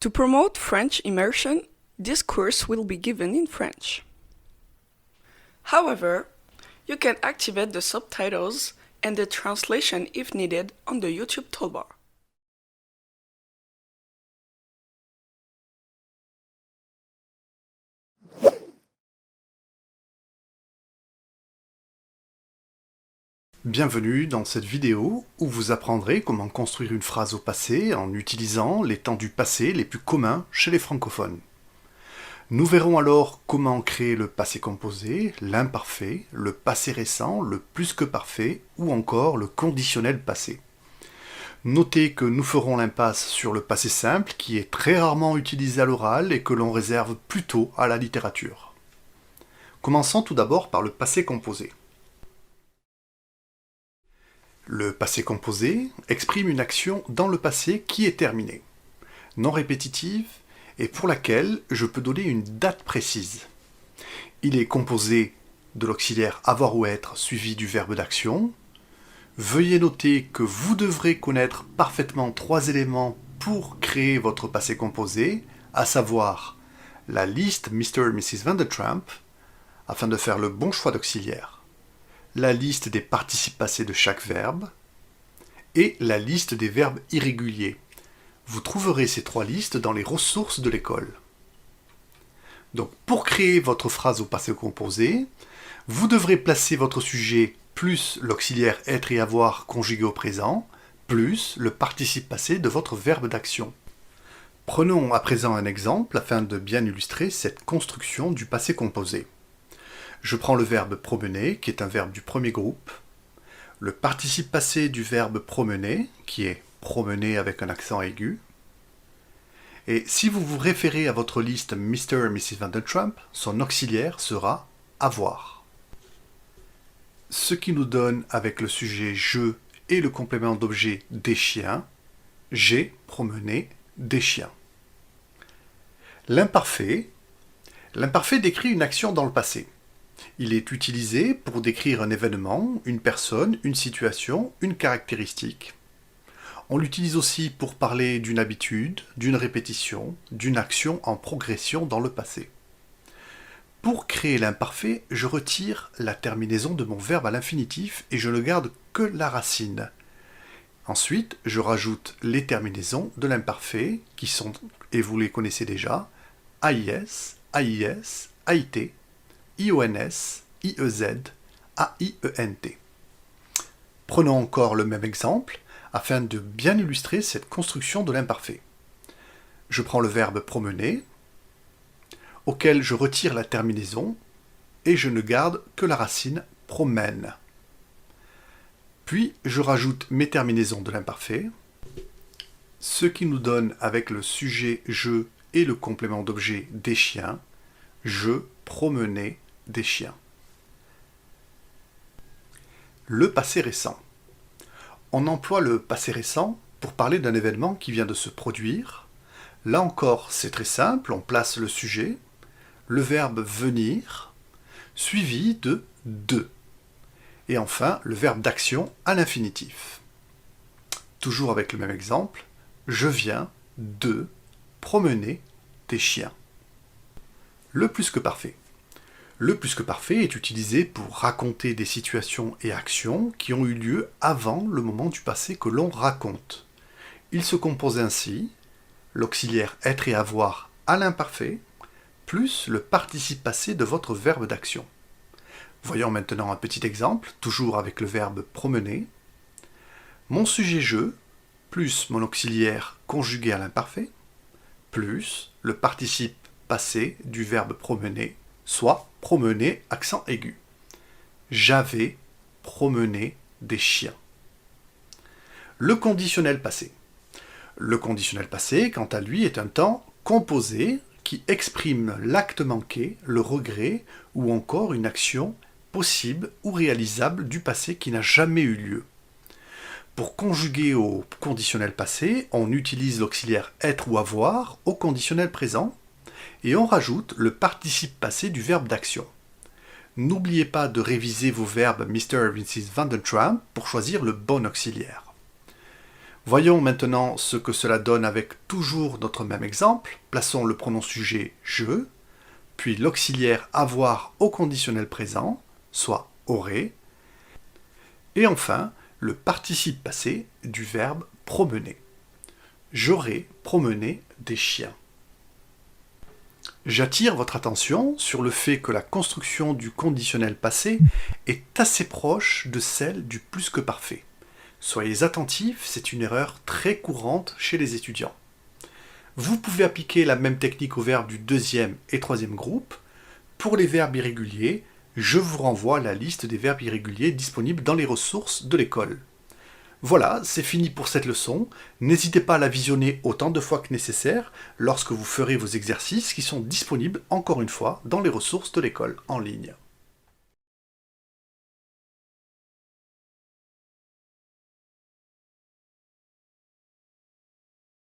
To promote French immersion, this course will be given in French. However, you can activate the subtitles and the translation if needed on the YouTube toolbar. Bienvenue dans cette vidéo où vous apprendrez comment construire une phrase au passé en utilisant les temps du passé les plus communs chez les francophones. Nous verrons alors comment créer le passé composé, l'imparfait, le passé récent, le plus que parfait ou encore le conditionnel passé. Notez que nous ferons l'impasse sur le passé simple qui est très rarement utilisé à l'oral et que l'on réserve plutôt à la littérature. Commençons tout d'abord par le passé composé. Le passé composé exprime une action dans le passé qui est terminée, non répétitive et pour laquelle je peux donner une date précise. Il est composé de l'auxiliaire avoir ou être suivi du verbe d'action. Veuillez noter que vous devrez connaître parfaitement 3 éléments pour créer votre passé composé, à savoir la liste Mr. et Mrs. Van de Tramp, afin de faire le bon choix d'auxiliaire, la liste des participes passés de chaque verbe et la liste des verbes irréguliers. Vous trouverez ces 3 listes dans les ressources de l'école. Donc pour créer votre phrase au passé composé, vous devrez placer votre sujet plus l'auxiliaire être et avoir conjugué au présent, plus le participe passé de votre verbe d'action. Prenons à présent un exemple afin de bien illustrer cette construction du passé composé. Je prends le verbe promener, qui est un verbe du premier groupe, le participe passé du verbe promener, qui est promener avec un accent aigu, et si vous vous référez à votre liste Mr. et Mrs. Van de Tramp, son auxiliaire sera avoir. Ce qui nous donne avec le sujet je et le complément d'objet des chiens, j'ai promené des chiens. L'imparfait décrit une action dans le passé. Il est utilisé pour décrire un événement, une personne, une situation, une caractéristique. On l'utilise aussi pour parler d'une habitude, d'une répétition, d'une action en progression dans le passé. Pour créer l'imparfait, je retire la terminaison de mon verbe à l'infinitif et je ne garde que la racine. Ensuite, je rajoute les terminaisons de l'imparfait qui sont, et vous les connaissez déjà, AIS, AIS, AIT, IONS, IEZ, AIENT. Prenons encore le même exemple afin de bien illustrer cette construction de l'imparfait. Je prends le verbe promener, auquel je retire la terminaison et je ne garde que la racine promène. Puis je rajoute mes terminaisons de l'imparfait, ce qui nous donne avec le sujet je et le complément d'objet des chiens, je promenais des chiens. Le passé récent. On emploie le passé récent pour parler d'un événement qui vient de se produire. Là encore, c'est très simple, on place le sujet, le verbe venir, suivi de. Et enfin, le verbe d'action à l'infinitif. Toujours avec le même exemple, je viens de promener des chiens. Le plus que parfait. Le plus que parfait est utilisé pour raconter des situations et actions qui ont eu lieu avant le moment du passé que l'on raconte. Il se compose ainsi, l'auxiliaire être et avoir à l'imparfait, plus le participe passé de votre verbe d'action. Voyons maintenant un petit exemple, toujours avec le verbe promener. Mon sujet je, plus mon auxiliaire conjugué à l'imparfait, plus le participe passé du verbe promener, soit promener accent aigu. J'avais promené des chiens. Le conditionnel passé. Le conditionnel passé, quant à lui, est un temps composé qui exprime l'acte manqué, le regret ou encore une action possible ou réalisable du passé qui n'a jamais eu lieu. Pour conjuguer au conditionnel passé, on utilise l'auxiliaire être ou avoir au conditionnel présent et on rajoute le participe passé du verbe d'action. N'oubliez pas de réviser vos verbes Mr. et Mrs. Van de Tramp pour choisir le bon auxiliaire. Voyons maintenant ce que cela donne avec toujours notre même exemple. Plaçons le pronom sujet « je », puis l'auxiliaire « avoir » au conditionnel présent, soit « aurait », et enfin le participe passé du verbe « promener ». J'aurais promené des chiens. J'attire votre attention sur le fait que la construction du conditionnel passé est assez proche de celle du plus que parfait. Soyez attentifs, c'est une erreur très courante chez les étudiants. Vous pouvez appliquer la même technique aux verbes du deuxième et troisième groupe. Pour les verbes irréguliers, je vous renvoie à la liste des verbes irréguliers disponibles dans les ressources de l'école. Voilà, c'est fini pour cette leçon. N'hésitez pas à la visionner autant de fois que nécessaire lorsque vous ferez vos exercices qui sont disponibles encore une fois dans les ressources de l'école en ligne.